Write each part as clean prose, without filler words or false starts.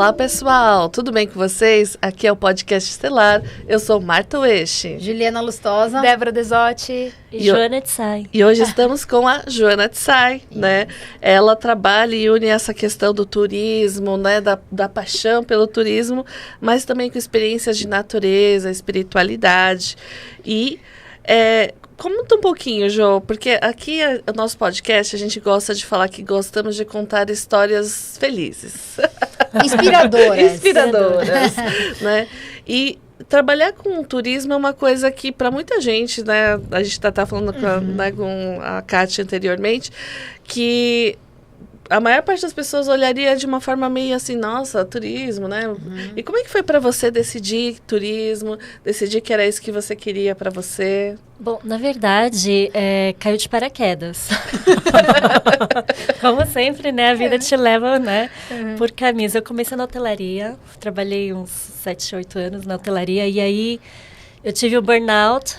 Olá, pessoal! Tudo bem com vocês? Aqui é o Podcast Estelar. Eu sou Marta Ueshi. Juliana Lustosa. Débora Desotti. E Joana Tsai. E hoje estamos com a Joana Tsai, né? Ela trabalha e une essa questão do turismo, né? Da paixão pelo turismo, mas também com experiências de natureza, espiritualidade. E comenta um pouquinho, Jo, porque aqui no nosso podcast a gente gosta de falar que gostamos de contar histórias felizes. Inspiradoras, né? E trabalhar com turismo é uma coisa que, para muita gente, né? A gente tá falando com a Kátia anteriormente, que a maior parte das pessoas olharia de uma forma meio assim, nossa, turismo, né? E como é que foi para você decidir turismo, decidir que era isso que você queria para você? Bom, na verdade, caiu de paraquedas. Como sempre, né? A vida te leva, né? Por caminhos. Eu comecei na hotelaria, trabalhei uns 7, 8 anos na hotelaria, e aí eu tive o burnout.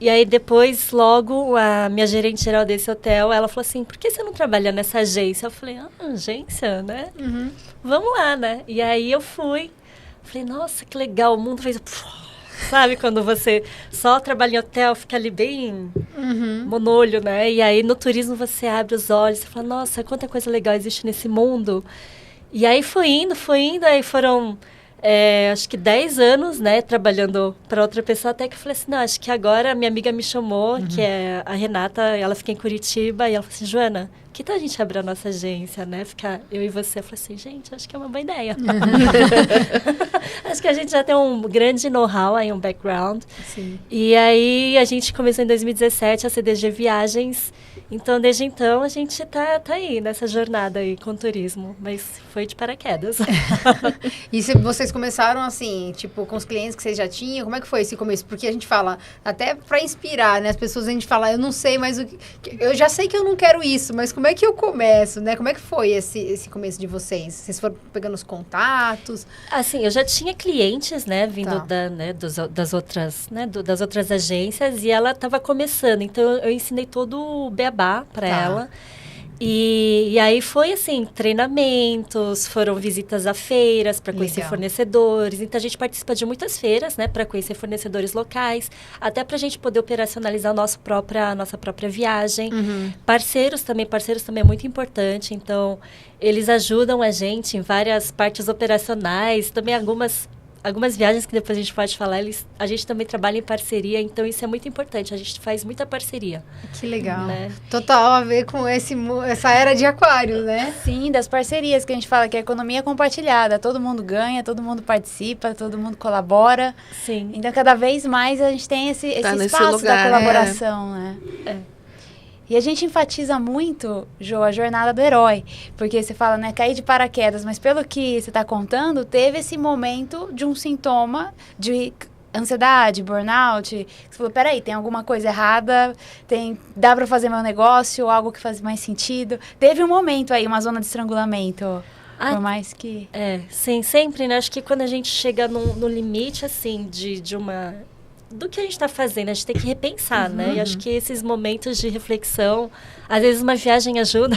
E aí, depois, logo, a minha gerente geral desse hotel, ela falou assim, por que você não trabalha nessa agência? Eu falei, agência, né? Vamos lá, né? E aí, eu fui. Falei, nossa, que legal, o mundo fez... Sabe, quando você só trabalha em hotel, fica ali bem monolho, né? E aí, no turismo, você abre os olhos, você fala, nossa, quanta coisa legal existe nesse mundo. E aí, foi indo, aí foram... acho que 10 anos, né, trabalhando para outra pessoa, até que eu falei assim, não, acho que agora a minha amiga me chamou, que é a Renata, ela fica em Curitiba, e ela falou assim, Joana, que tal a gente abrir a nossa agência, né, ficar eu e você? Eu falei assim, gente, acho que é uma boa ideia. Acho que a gente já tem um grande know-how aí, um background. Sim. E aí, a gente começou em 2017 a CDG Viagens. Então, desde então, a gente tá aí, nessa jornada aí com o turismo. Mas foi de paraquedas. E se vocês começaram assim, tipo, com os clientes que vocês já tinham, como é que foi esse começo? Porque a gente fala, até para inspirar, né? As pessoas, a gente fala, eu não sei, mas eu já sei que eu não quero isso, mas como é que eu começo, né? Como é que foi esse começo de vocês? Vocês foram pegando os contatos? Assim, eu já tinha clientes, né? Vindo das outras agências, e ela estava começando. Então, eu ensinei todo o beabá para ela. E aí foi assim, treinamentos, foram visitas a feiras para conhecer fornecedores. Então, a gente participa de muitas feiras, né? Para conhecer fornecedores locais, até para a gente poder operacionalizar a nossa própria viagem. Parceiros também é muito importante. Então, eles ajudam a gente em várias partes operacionais. Também algumas viagens que depois a gente pode falar, a gente também trabalha em parceria, então isso é muito importante, a gente faz muita parceria. Que legal. Né? Total a ver com essa era de aquário, né? Sim, das parcerias que a gente fala que a economia é compartilhada, todo mundo ganha, todo mundo participa, todo mundo colabora. Sim. Então, cada vez mais a gente tem esse espaço da colaboração, né? E a gente enfatiza muito, Jo, a jornada do herói. Porque você fala, né, cair de paraquedas. Mas pelo que você está contando, teve esse momento de um sintoma de ansiedade, burnout. Você falou, peraí, tem alguma coisa errada? Dá para fazer meu negócio? Algo que faz mais sentido? Teve um momento aí, uma zona de estrangulamento. Por mais que... Sim, sempre, né? Acho que quando a gente chega no limite, assim, de uma... do que a gente está fazendo, a gente tem que repensar, né? E acho que esses momentos de reflexão, às vezes uma viagem ajuda.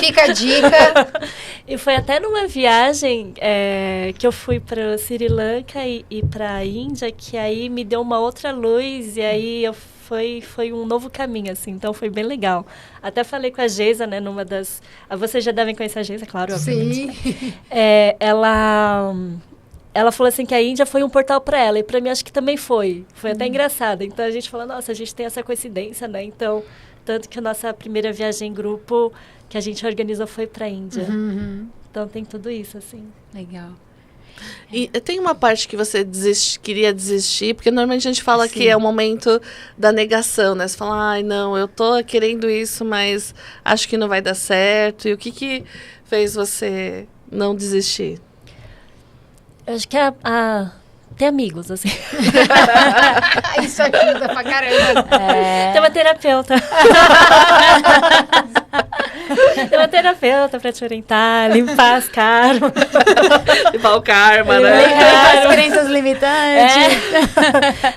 Fica a dica. E foi até numa viagem que eu fui para Sri Lanka e para a Índia, que aí me deu uma outra luz, e aí foi um novo caminho, assim, então foi bem legal. Até falei com a Geisa, né, numa das... Vocês já devem conhecer a Geisa, claro, obviamente. Sim. Ela falou assim que a Índia foi um portal para ela, e para mim acho que também foi. Foi até engraçado. Então, a gente falou, nossa, a gente tem essa coincidência, né? Então, tanto que a nossa primeira viagem em grupo que a gente organizou foi para a Índia. Então, tem tudo isso, assim. Legal. E tem uma parte que você queria desistir, porque normalmente a gente fala que é o momento da negação, né? Você fala, ai, não, eu tô querendo isso, mas acho que não vai dar certo. E o que fez você não desistir? Eu acho que ter amigos, assim. Isso ajuda pra caramba. Ter uma terapeuta. uma terapeuta para te orientar, limpar as karmas. Limpar o karma, né? Limpar as crenças limitantes.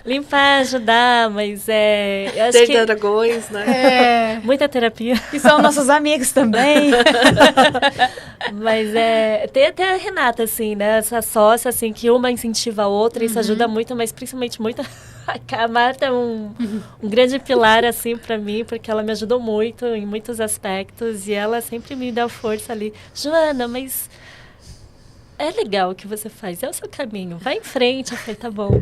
Limpar, ajudar, mas eu acho Ter que... dragões, né? Muita terapia. E são nossos amigos também. Mas tem até a Renata, assim, né? Essa sócia, assim, que uma incentiva a outra, isso ajuda muito, mas principalmente muito... A Marta é um grande pilar, assim, pra mim, porque ela me ajudou muito em muitos aspectos e ela sempre me dá força ali. Joana, mas é legal o que você faz, é o seu caminho, vai em frente. Eu falei, tá bom.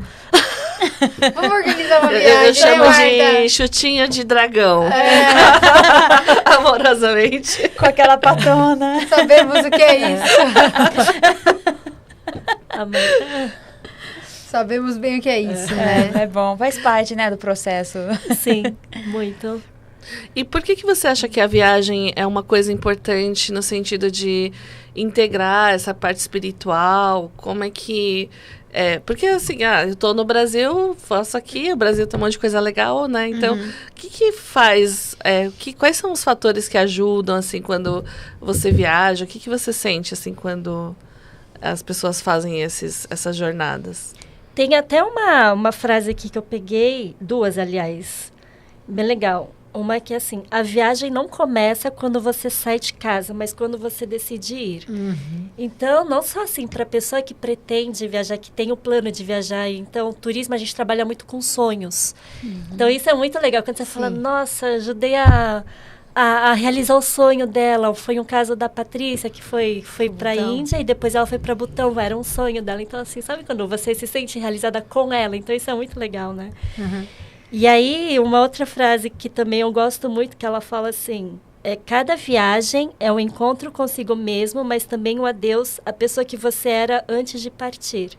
Vamos organizar uma viagem, eu chamo né, de chutinho de dragão. Amorosamente. Com aquela patona. Sabemos o que é isso. A Marta... Sabemos bem o que é isso, né? É bom, faz parte, né, do processo. Sim, muito. E por que você acha que a viagem é uma coisa importante no sentido de integrar essa parte espiritual? Como é que... porque assim, eu tô no Brasil, faço aqui, o Brasil tem um monte de coisa legal, né? Então, o que faz... quais são os fatores que ajudam, assim, quando você viaja? O que você sente, assim, quando as pessoas fazem essas jornadas? Tem até uma frase aqui que eu peguei, duas, aliás, bem legal. Uma que é assim, a viagem não começa quando você sai de casa, mas quando você decide ir. Então, não só assim, para a pessoa que pretende viajar, que tem o plano de viajar. Então, turismo, a gente trabalha muito com sonhos. Então, isso é muito legal. Quando você fala, nossa, ajudei a realizar o sonho dela. Foi um caso da Patrícia, que foi para a Índia e depois ela foi para Butão. Era um sonho dela. Então, assim, sabe quando você se sente realizada com ela? Então, isso é muito legal, né? E aí, uma outra frase que também eu gosto muito, que ela fala assim, cada viagem é um encontro consigo mesmo, mas também um adeus à pessoa que você era antes de partir.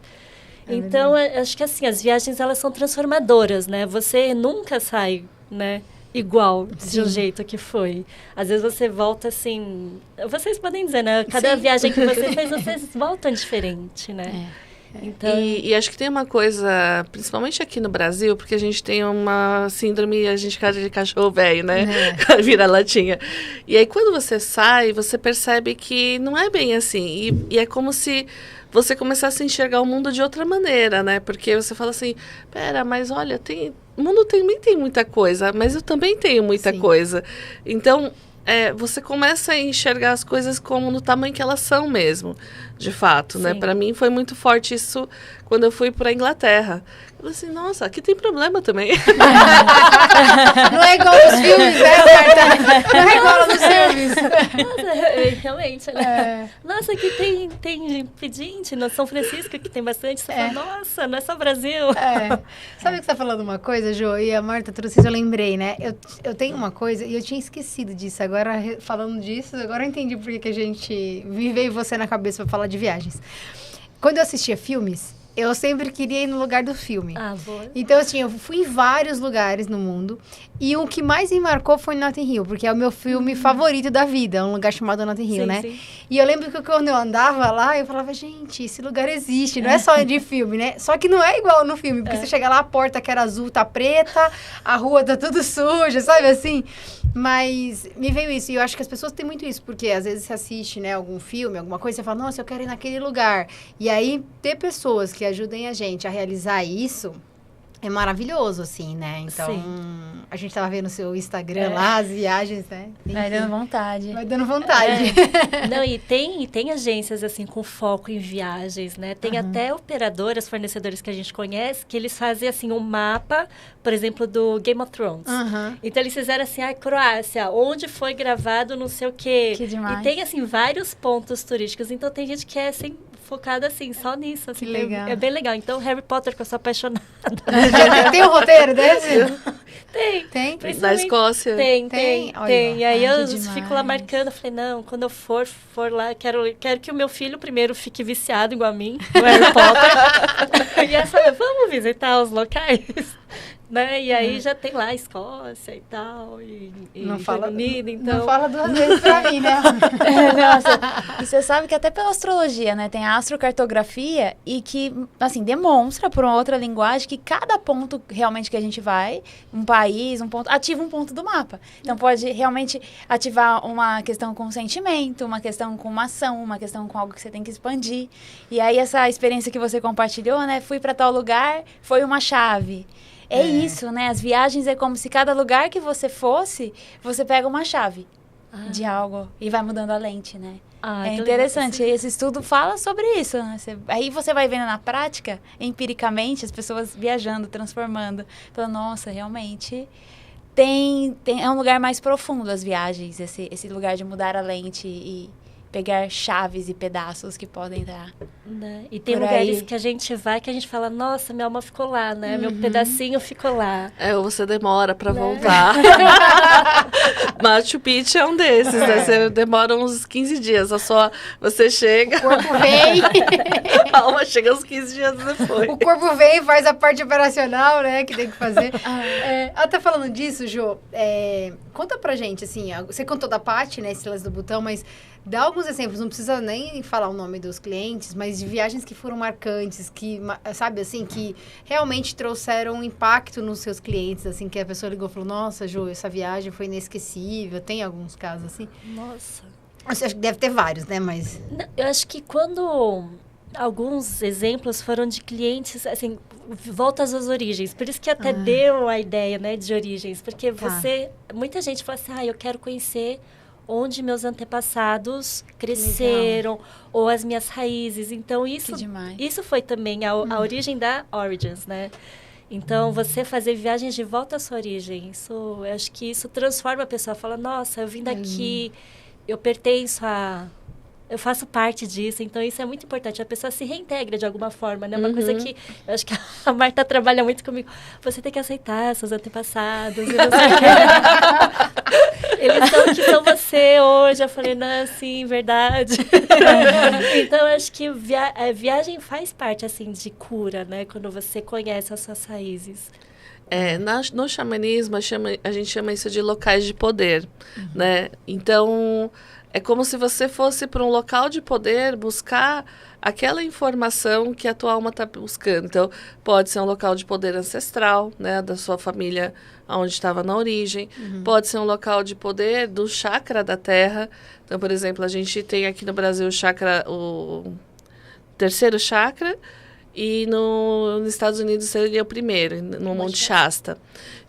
Então, acho que assim, as viagens, elas são transformadoras, né? Você nunca sai, né, igual de um jeito que foi. Às vezes você volta assim... Vocês podem dizer, né? Cada viagem que você fez, vocês voltam diferente, né? Então... E acho que tem uma coisa, principalmente aqui no Brasil, porque a gente tem uma síndrome, a gente casa de cachorro velho, né? Vira latinha. E aí, quando você sai, você percebe que não é bem assim. E é como se você começasse a enxergar o mundo de outra maneira, né? Porque você fala assim, pera, mas olha, o mundo também tem muita coisa, mas eu também tenho muita coisa. Então... você começa a enxergar as coisas como no tamanho que elas são mesmo, de fato, né? Para mim foi muito forte isso quando eu fui para a Inglaterra. Eu falei assim, nossa, aqui tem problema também. Não é igual nos filmes, né, Marta? Não é igual nos filmes. Nossa, realmente, né? Nossa, aqui tem pedinte, no São Francisco, que tem bastante. Você fala, nossa, não é só Brasil. Sabe que você tá falando uma coisa, Jo? E a Marta trouxe isso, eu lembrei, né? Eu tenho uma coisa, e eu tinha esquecido disso. Agora, falando disso, agora eu entendi por que a gente... Me veio você na cabeça pra falar de viagens. Quando eu assistia filmes, eu sempre queria ir no lugar do filme. Boa. Então, assim, eu fui em vários lugares no mundo. E o que mais me marcou foi Notting Hill, porque é o meu filme favorito da vida, um lugar chamado Notting Hill, né? Sim. E eu lembro que quando eu andava lá, eu falava, gente, esse lugar existe, não é só de filme, né? Só que não é igual no filme, porque você chega lá, a porta que era azul tá preta, a rua tá tudo suja, sabe assim? Mas me veio isso, e eu acho que as pessoas têm muito isso, porque às vezes você assiste, né, algum filme, alguma coisa, você fala, nossa, eu quero ir naquele lugar. E aí, ter pessoas que ajudem a gente a realizar isso... É maravilhoso, assim, né? Então, a gente tava vendo o seu Instagram lá, as viagens, né? Vai dando vontade. Vai dando vontade. Não, e tem agências, assim, com foco em viagens, né? Tem até operadoras, fornecedores que a gente conhece, que eles fazem, assim, um mapa, por exemplo, do Game of Thrones. Então, eles fizeram, assim, Croácia, onde foi gravado não sei o quê. Que demais. E tem, assim, vários pontos turísticos. Então, tem gente que é, assim, focada, assim, só nisso. Assim, que legal. É bem legal. Então, Harry Potter, que eu sou apaixonada. Tem um roteiro desse? Tem. Na Escócia? Tem. E aí eu demais. fico lá marcando, falei, não, quando eu for lá, quero que o meu filho primeiro fique viciado igual a mim, o Harry Potter. E essa, vamos visitar os locais. né? E aí já tem lá a Escócia e tal, e não fala, Unido, então... Não fala 2 vezes pra mim, né? Nossa, e você sabe que até pela astrologia, né? Tem a astrocartografia e que, assim, demonstra por uma outra linguagem que cada ponto realmente que a gente vai, um país, um ponto, ativa um ponto do mapa. Então pode realmente ativar uma questão com sentimento, uma questão com uma ação, uma questão com algo que você tem que expandir. E aí essa experiência que você compartilhou, né? Fui para tal lugar, foi uma chave. É isso, né? As viagens é como se cada lugar que você fosse, você pega uma chave de algo e vai mudando a lente, né? É interessante. Esse estudo fala sobre isso, né? Aí você vai vendo na prática, empiricamente, as pessoas viajando, transformando. Falando, nossa, realmente é um lugar mais profundo as viagens, esse lugar de mudar a lente e pegar chaves e pedaços que podem estar. Né? E tem lugares que a gente vai que a gente fala, nossa, minha alma ficou lá, né? Meu pedacinho ficou lá. Ou você demora pra voltar. Machu Picchu é um desses, né? Você demora uns 15 dias. Você chega... O corpo vem. A alma chega uns 15 dias depois. O corpo vem e faz a parte operacional, né? Que tem que fazer. Até falando disso, Jô, conta pra gente, assim, você contou da Paty, né? Esse lance do botão, mas... Dá alguns exemplos, não precisa nem falar o nome dos clientes, mas de viagens que foram marcantes, que, sabe, assim, que realmente trouxeram um impacto nos seus clientes, assim, que a pessoa ligou e falou, nossa, Jô, essa viagem foi inesquecível. Tem alguns casos assim? Nossa. Acho que deve ter vários, né, mas... Eu acho que quando... Alguns exemplos foram de clientes, assim, voltas às origens. Por isso que até deu a ideia, né, de origens. Porque muita gente fala assim, eu quero conhecer... onde meus antepassados cresceram, ou as minhas raízes. Então, isso foi também a origem da Origins, né? Então, você fazer viagens de volta à sua origem, eu acho que isso transforma a pessoa. Fala, nossa, eu vim daqui, eu pertenço a... Eu faço parte disso, então isso é muito importante. A pessoa se reintegra de alguma forma, né? Uma coisa que eu acho que a Marta trabalha muito comigo. Você tem que aceitar seus antepassados. E não sei o quê. Eles são o que são você hoje. Eu falei, não, sim, verdade. Então, eu acho que viagem faz parte, assim, de cura, né? Quando você conhece as suas raízes. No xamanismo, a gente chama isso de locais de poder, né? Então... É como se você fosse para um local de poder buscar aquela informação que a tua alma está buscando. Então, pode ser um local de poder ancestral, né, da sua família onde estava na origem. Pode ser um local de poder do chakra da terra. Então, por exemplo, a gente tem aqui no Brasil o terceiro chakra e nos Estados Unidos seria o primeiro, no Monte Shasta.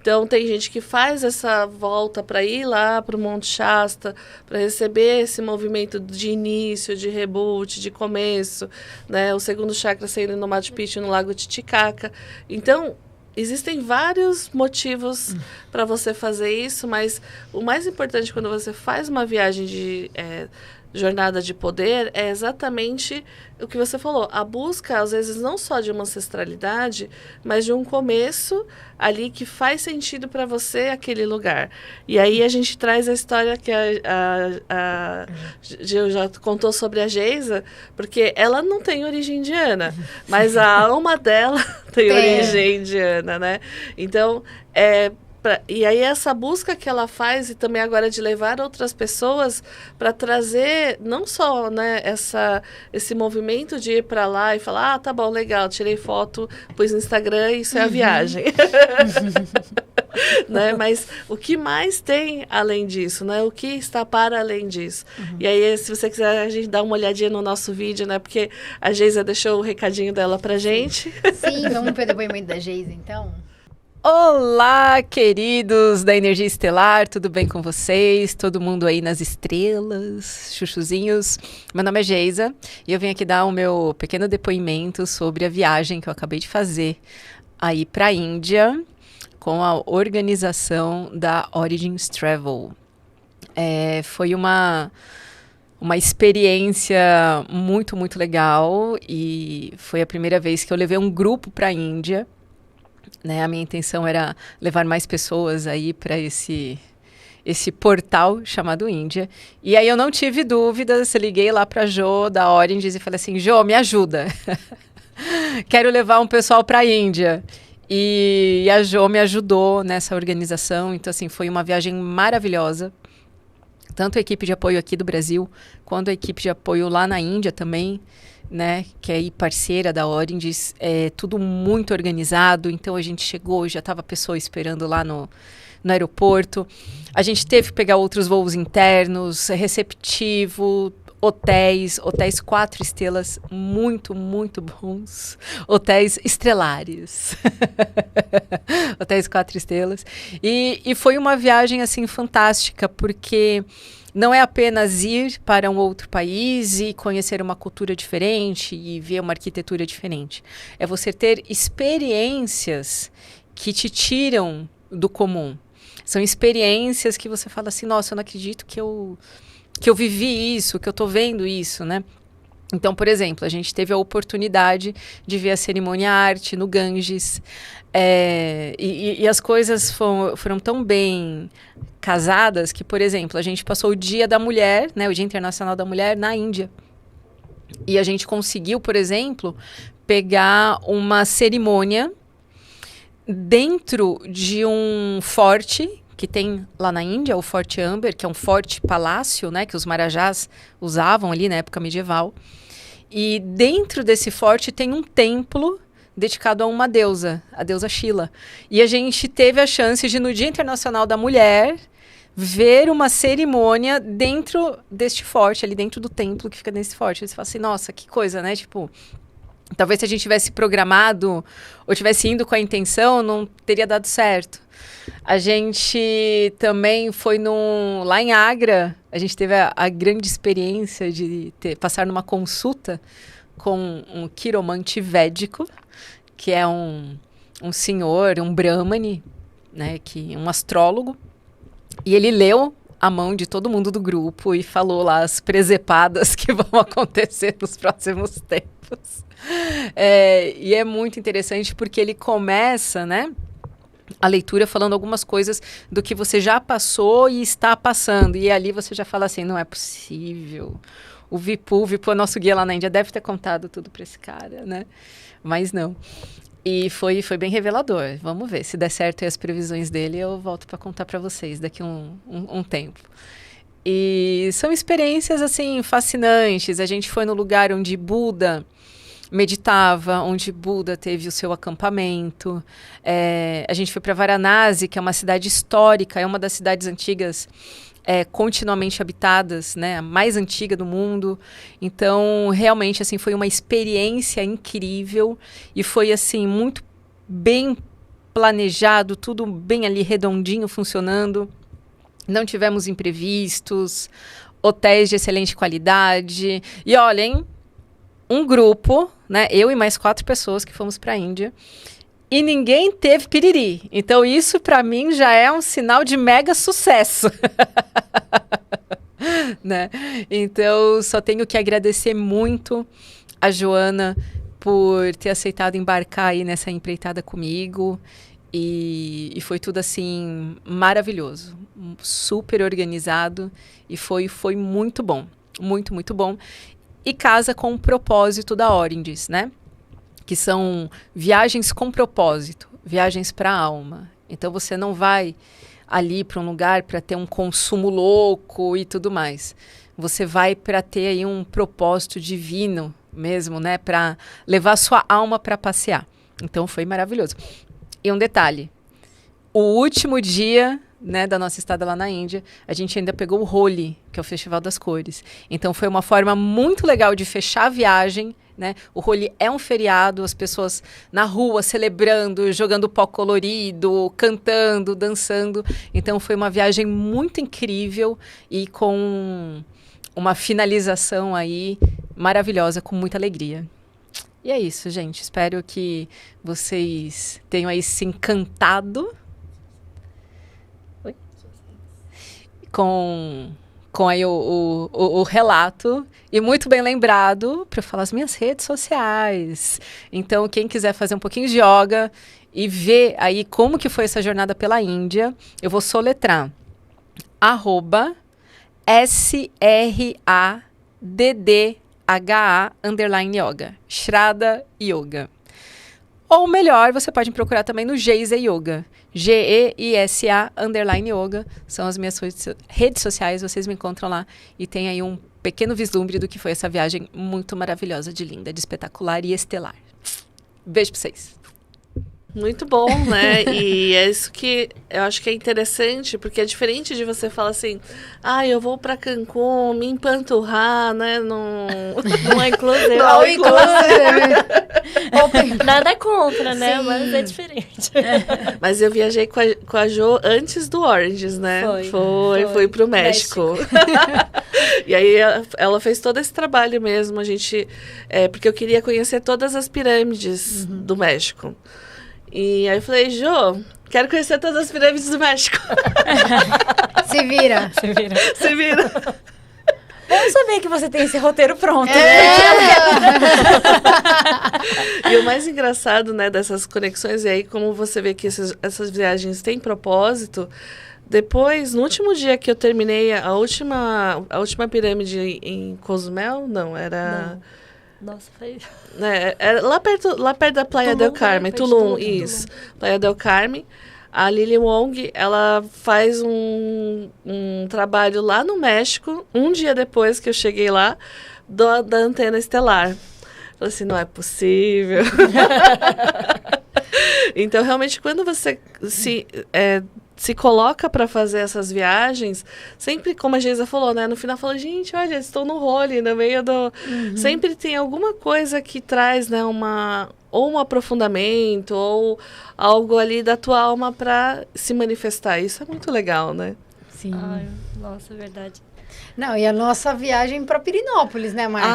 Então, tem gente que faz essa volta para ir lá para o Monte Shasta, para receber esse movimento de início, de reboot, de começo, né? O segundo chakra saindo no Machu Picchu, no Lago Titicaca. Então, existem vários motivos para você fazer isso, mas o mais importante quando você faz uma viagem de jornada de poder é exatamente o que você falou, a busca às vezes não só de uma ancestralidade, mas de um começo ali que faz sentido para você aquele lugar. E aí a gente traz a história que a Gil já contou sobre a Geisa, porque ela não tem origem indiana, mas a alma dela tem origem indiana, né? Então, e aí essa busca que ela faz e também agora de levar outras pessoas para trazer não só, né, esse movimento de ir para lá e falar, tá bom, legal, tirei foto, pus no Instagram, isso é a viagem. Né? Mas o que mais tem além disso, né? O que está para além disso? E aí, se você quiser, a gente dá uma olhadinha no nosso vídeo, né? Porque a Geisa deixou o recadinho dela pra gente. Sim, vamos ver o depoimento da Geisa, então. Olá, queridos da Energia Estelar, tudo bem com vocês? Todo mundo aí nas estrelas, chuchuzinhos. Meu nome é Geisa e eu vim aqui dar o meu pequeno depoimento sobre a viagem que eu acabei de fazer aí para a Índia com a organização da Origins Travel. Foi uma experiência muito, muito legal e foi a primeira vez que eu levei um grupo para a Índia. Né, a minha intenção era levar mais pessoas aí para esse portal chamado Índia. E aí eu não tive dúvidas, liguei lá para a Jo da Origins e falei assim, Jo, me ajuda. Quero levar um pessoal para a Índia. E a Jo me ajudou nessa organização. Então, assim, foi uma viagem maravilhosa. Tanto a equipe de apoio aqui do Brasil, quanto a equipe de apoio lá na Índia também, né? Que é aí parceira da Orindis. É tudo muito organizado. Então, a gente chegou, já estava a pessoa esperando lá no aeroporto. A gente teve que pegar outros voos internos, receptivo, hotéis 4 estrelas, muito, muito bons. Hotéis estrelares. Hotéis 4 estrelas. E foi uma viagem, assim, fantástica, porque não é apenas ir para um outro país e conhecer uma cultura diferente e ver uma arquitetura diferente. É você ter experiências que te tiram do comum. São experiências que você fala assim, nossa, eu não acredito que eu vivi isso, que eu estou vendo isso, né? Então, por exemplo, a gente teve a oportunidade de ver a cerimônia arte no Ganges, e as coisas foram tão bem casadas que, por exemplo, a gente passou o Dia da Mulher, né, o Dia Internacional da Mulher, na Índia. E a gente conseguiu, por exemplo, pegar uma cerimônia dentro de um forte que tem lá na Índia, o Forte Amber, que é um forte palácio, né, que os marajás usavam ali na época medieval. E dentro desse forte tem um templo dedicado a uma deusa, a deusa Shila. E a gente teve a chance de, no Dia Internacional da Mulher, ver uma cerimônia dentro deste forte, ali dentro do templo que fica nesse forte. Aí você fala assim, nossa, que coisa, né? Tipo, talvez se a gente tivesse programado ou tivesse indo com a intenção, não teria dado certo. A gente também foi lá em Agra, a gente teve a grande experiência de passar numa consulta com um quiromante védico, que é um senhor, um brahmane, né, um astrólogo, e ele leu a mão de todo mundo do grupo e falou lá as presepadas que vão acontecer nos próximos tempos. E é muito interessante porque ele começa, né, a leitura falando algumas coisas do que você já passou e está passando. E ali você já fala assim, não é possível. O Vipul é nosso guia lá na Índia, deve ter contado tudo para esse cara, né? Mas não. E foi bem revelador. Vamos ver, se der certo as previsões dele, eu volto para contar para vocês daqui um tempo. E são experiências, assim, fascinantes. A gente foi no lugar onde Buda meditava, onde Buda teve o seu acampamento. A gente foi para Varanasi, que é uma cidade histórica, é uma das cidades antigas continuamente habitadas, né, a mais antiga do mundo. Então, realmente, assim, foi uma experiência incrível e foi, assim, muito bem planejado, tudo bem ali redondinho, funcionando. Não tivemos imprevistos, hotéis de excelente qualidade. E olhem, um grupo, né, eu e mais 4 pessoas que fomos para a Índia, e ninguém teve piriri. Então, isso, para mim, já é um sinal de mega sucesso. Né? Então, só tenho que agradecer muito a Joana por ter aceitado embarcar aí nessa empreitada comigo. E foi tudo, assim, maravilhoso. Super organizado. E foi muito bom. Muito, muito bom. E casa com o propósito da Orindis, né? Que são viagens com propósito, viagens para a alma. Então, você não vai ali para um lugar para ter um consumo louco e tudo mais. Você vai para ter aí um propósito divino mesmo, né? Para levar sua alma para passear. Então, foi maravilhoso. E um detalhe, o último dia, né, da nossa estada lá na Índia, a gente ainda pegou o Holi, que é o Festival das Cores. Então, foi uma forma muito legal de fechar a viagem, né? O Holi é um feriado, as pessoas na rua celebrando, jogando pó colorido, cantando, dançando. Então, foi uma viagem muito incrível e com uma finalização aí maravilhosa, com muita alegria. E é isso, gente. Espero que vocês tenham aí se encantado com aí o relato, e muito bem lembrado para eu falar as minhas redes sociais. Então, quem quiser fazer um pouquinho de yoga e ver aí como que foi essa jornada pela Índia, eu vou soletrar @SRADDHA_yoga, Shraddha Yoga. Ou melhor, você pode me procurar também no Geisa Yoga. GEISA_Yoga. São as minhas redes sociais, vocês me encontram lá. E tem aí um pequeno vislumbre do que foi essa viagem muito maravilhosa, de linda, de espetacular e estelar. Beijo pra vocês. Muito bom, né? E é isso que eu acho que é interessante, porque é diferente de você falar assim, eu vou pra Cancún, me empanturrar, né? Não é inclusive. Não é inclusive. Nada contra, né? Sim. Mas é diferente. Mas eu viajei com a Jo antes do Oranges, né? Fui pro México. E aí ela fez todo esse trabalho mesmo, a gente... porque eu queria conhecer todas as pirâmides do México. E aí eu falei, Jo, quero conhecer todas as pirâmides do México. Se vira. Se vira. Vamos saber que você tem esse roteiro pronto. E o mais engraçado, né, dessas conexões, e aí como você vê que essas viagens têm propósito, depois, no último dia que eu terminei a última pirâmide em Cozumel, não, era... Não. Nossa, foi... Era lá perto da Playa del Carmen, Tulum, isso. Playa del Carmen. A Lily Wong, ela faz um trabalho lá no México, um dia depois que eu cheguei lá, da antena estelar. Falei assim, não é possível. Então, realmente, quando você se coloca para fazer essas viagens, sempre, como a Geisa falou, né? No final, fala, gente, olha, estou no rolê, no meio do... Sempre tem alguma coisa que traz, né? Ou um aprofundamento, ou algo ali da tua alma para se manifestar. Isso é muito legal, né? Sim. Ai, nossa, é verdade. Não, e a nossa viagem para Pirinópolis, né, Marta?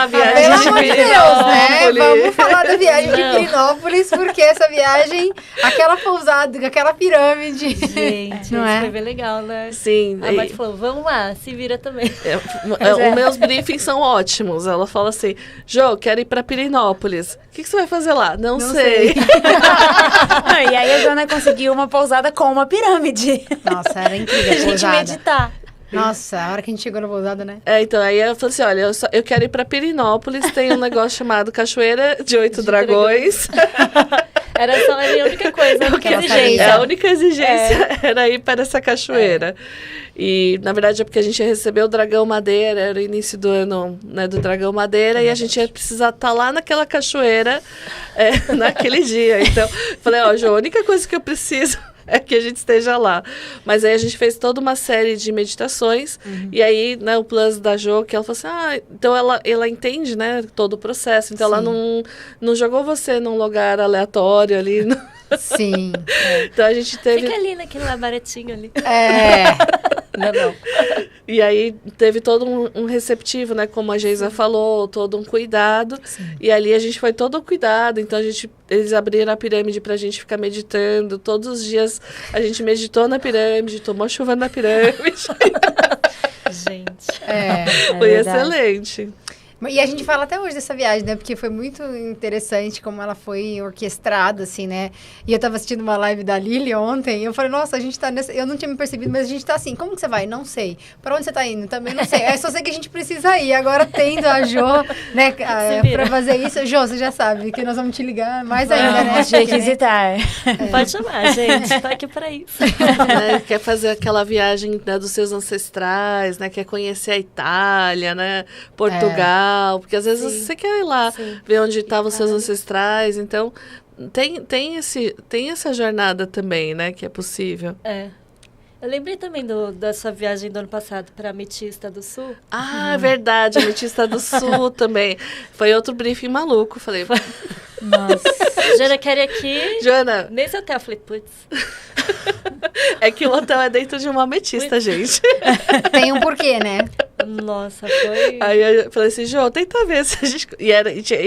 A viagem pelo de amor de Deus, né? Vamos falar da viagem de Pirinópolis, porque essa viagem, aquela pousada, aquela pirâmide. Gente, não isso foi bem legal, né? Sim. A Marta falou, vamos lá, se vira também. Os meus briefings são ótimos. Ela fala assim, Jo, quero ir para Pirinópolis. O que você vai fazer lá? Não sei. E aí a Joana conseguiu uma pousada com uma pirâmide. Nossa, era incrível a A gente pousada. meditar. Nossa, a hora que a gente chegou na pousada, né? Então, aí eu falei assim, olha, eu quero ir para Pirinópolis, tem um negócio chamado Cachoeira de 8 Dragões. Era só a minha única coisa, a única exigência. A única exigência era ir para essa cachoeira. E, na verdade, é porque a gente ia receber o Dragão Madeira, era o início do ano, né, do Dragão Madeira, e a gente ia precisar estar lá naquela cachoeira naquele dia. Então, falei, Jo, a única coisa que eu preciso é que a gente esteja lá. Mas aí a gente fez toda uma série de meditações, e aí, né, o plus da Jo, que ela falou assim, então ela entende, né, todo o processo, então ela não jogou você num lugar aleatório ali. Sim. Então a gente teve... Fica ali naquele labaretinho ali. Não. E aí teve todo um receptivo, né? Como a Geisa falou, todo um cuidado. Sim. E ali a gente foi todo cuidado. Então eles abriram a pirâmide pra gente ficar meditando. Todos os dias a gente meditou na pirâmide, tomou chuva na pirâmide. Gente. Foi excelente. E a gente fala até hoje dessa viagem, né? Porque foi muito interessante como ela foi orquestrada, assim, né? E eu tava assistindo uma live da Lili ontem e eu falei, nossa, a gente tá nessa... Eu não tinha me percebido, mas a gente tá assim, como que você vai? Não sei. Pra onde você tá indo? Também não sei. É só sei que a gente precisa ir. Agora tendo a Jo, né? Pra fazer isso. Jo, você já sabe que nós vamos te ligar mais ainda, né? Requisitar. Pode chamar, gente. Tá aqui pra isso. Quer fazer aquela viagem, né, dos seus ancestrais, né? Quer conhecer a Itália, né? Portugal. Porque às vezes você quer ir lá ver onde estavam os seus ancestrais. Então, tem essa jornada também, né? Que é possível. Eu lembrei também dessa viagem do ano passado para Ametista do Sul. É verdade. Ametista do Sul também. Foi outro briefing maluco. Falei... Nossa. Jana, quer ir aqui? Jana... Nesse hotel. Falei, putz... É que o hotel é dentro de uma ametista, gente. Tem um porquê, né? Nossa, foi... Aí eu falei assim, Jo, tenta ver se a gente... E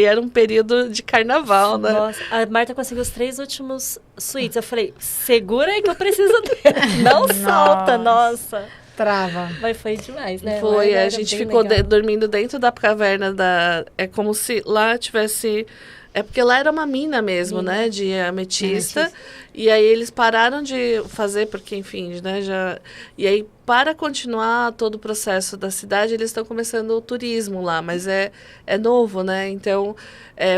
era um período de carnaval, né? Nossa, a Marta conseguiu os 3 últimos suítes. Eu falei, segura aí que eu preciso dele. Não solta, nossa. Trava. Mas foi demais, né? Foi, a gente ficou dormindo dentro da caverna da... É como se lá tivesse... É porque lá era uma mina mesmo, né? De ametista. E aí eles pararam de fazer, porque, enfim, né? E aí para continuar todo o processo da cidade, eles estão começando o turismo lá, mas é novo, né? Então,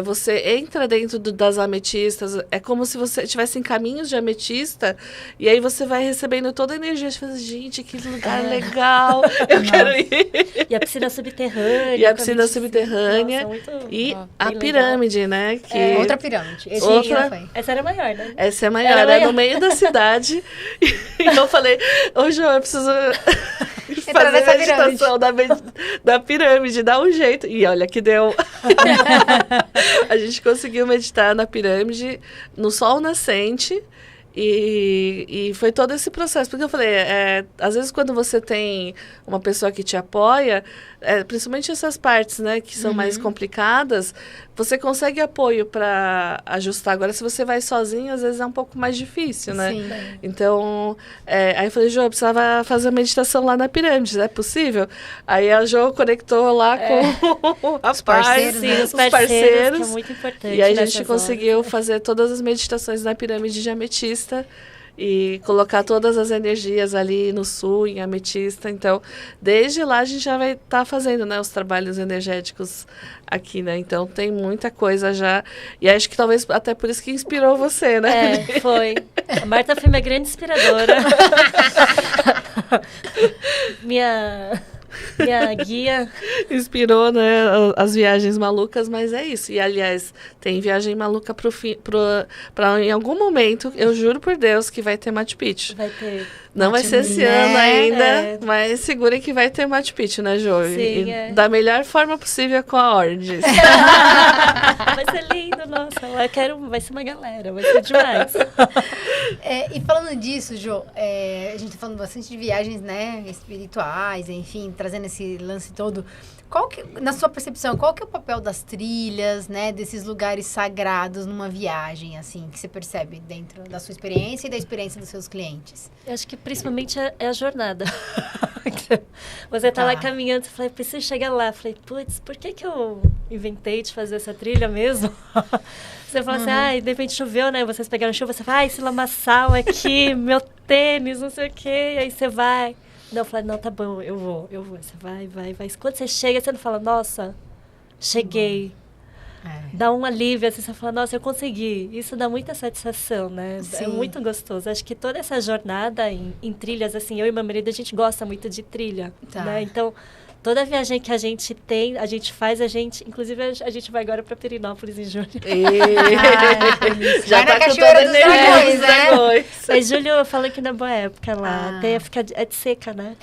você entra dentro das ametistas, é como se você estivesse em caminhos de ametista, e aí você vai recebendo toda a energia, você fala, gente, que lugar legal, eu quero ir. E a piscina subterrânea. E a piscina subterrânea. Nossa, e a pirâmide, né? Que outra pirâmide. Essa era maior, né? Essa é maior, é no meio da cidade. E eu falei, ô João, eu preciso fazer a meditação da pirâmide, dá um jeito. E olha que deu. A gente conseguiu meditar na pirâmide, no sol nascente. E foi todo esse processo. Porque eu falei, às vezes quando você tem uma pessoa que te apoia, principalmente essas partes, né, que são mais complicadas, você consegue apoio para ajustar. Agora, se você vai sozinho, às vezes é um pouco mais difícil, né? Sim. Então, aí eu falei, Jô, eu precisava fazer a meditação lá na pirâmide, é possível? Aí a Jô conectou lá com os parceiros, né? Os parceiros, que é muito importante. E aí a gente conseguiu fazer todas as meditações na pirâmide de ametista e colocar todas as energias ali no sul, em ametista. Então, desde lá a gente já vai estar fazendo, né, os trabalhos energéticos aqui, né? Então, tem muita coisa já. E acho que talvez até por isso que inspirou você, né? Foi. A Marta foi minha grande inspiradora. minha guia. Inspirou, né, as viagens malucas, mas é isso. E, aliás, tem viagem maluca para em algum momento, eu juro por Deus, que vai ter Machu Picchu. Vai ter. Não vai ser esse ano ainda, mas segurem que vai ter Machu Picchu, né, Jô? Sim, da melhor forma possível com a Ordes. Vai ser lindo, nossa. Vai ser uma galera, vai ser demais. E falando disso, Jô, a gente tá falando bastante de viagens, né, espirituais, enfim, trazendo esse lance todo. Na sua percepção, qual que é o papel das trilhas, né, desses lugares sagrados numa viagem, assim, que você percebe dentro da sua experiência e da experiência dos seus clientes? Eu acho que principalmente é a jornada. Você tá lá caminhando, você fala, preciso chegar lá. Eu falei, putz, por que eu inventei de fazer essa trilha mesmo? Você fala assim, de repente choveu, né? Vocês pegaram chuva, você fala, esse lamaçal aqui, meu tênis, não sei o quê. E aí você vai. Não, eu falei, não, tá bom, eu vou. Você vai. Quando você chega, você não fala, nossa, cheguei. Dá um alívio, assim, você fala, nossa, eu consegui. Isso dá muita satisfação, né? Sim. É muito gostoso. Acho que toda essa jornada em trilhas, assim, eu e meu marido, a gente gosta muito de trilha, né? Então, toda viagem que a gente tem, a gente faz, inclusive a gente vai agora para Perinópolis em julho. Já tá com toda a energia dos dragões, Mas julho, falando que não é boa época lá, até é de seca, né?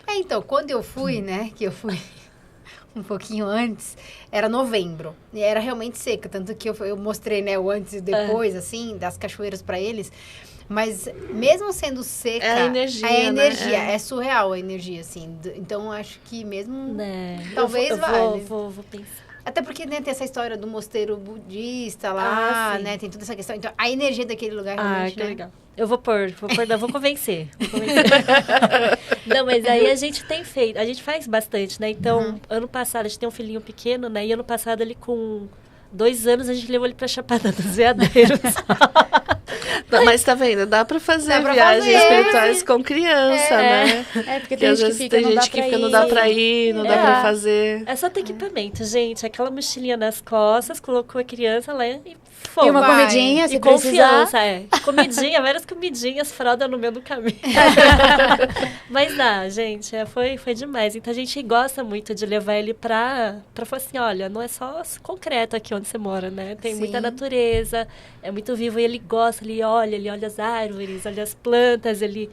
Então, quando eu fui, né, que eu fui um pouquinho antes, era novembro, e era realmente seca, tanto que eu mostrei, né, o antes e depois, assim, das cachoeiras para eles. Mas mesmo sendo seca, a energia, né? É surreal a energia, assim. Então, acho que mesmo, talvez vale. Vou pensar. Até porque, né, tem essa história do mosteiro budista lá, né? Tem toda essa questão. Então, a energia daquele lugar realmente, que legal. Eu vou convencer. Não, mas aí a gente faz bastante, né? Então, ano passado, a gente tem um filhinho pequeno, né? E ano passado, ele com 2 anos, a gente levou ele pra Chapada dos Veadeiros. Mas tá vendo? Dá pra fazer viagens espirituais com criança, né? Porque tem gente que fica, não dá pra ir, não dá pra fazer. É só ter equipamento, gente. Aquela mochilinha nas costas, colocou a criança lá e E uma comidinha, se confiança, Comidinha, várias comidinhas, fralda no meio do caminho. Mas dá, gente, foi demais. Então a gente gosta muito de levar ele pra falar assim, olha, não é só concreto aqui onde você mora, né? Tem muita natureza, é muito vivo e ele gosta, ele olha as árvores, olha as plantas, ele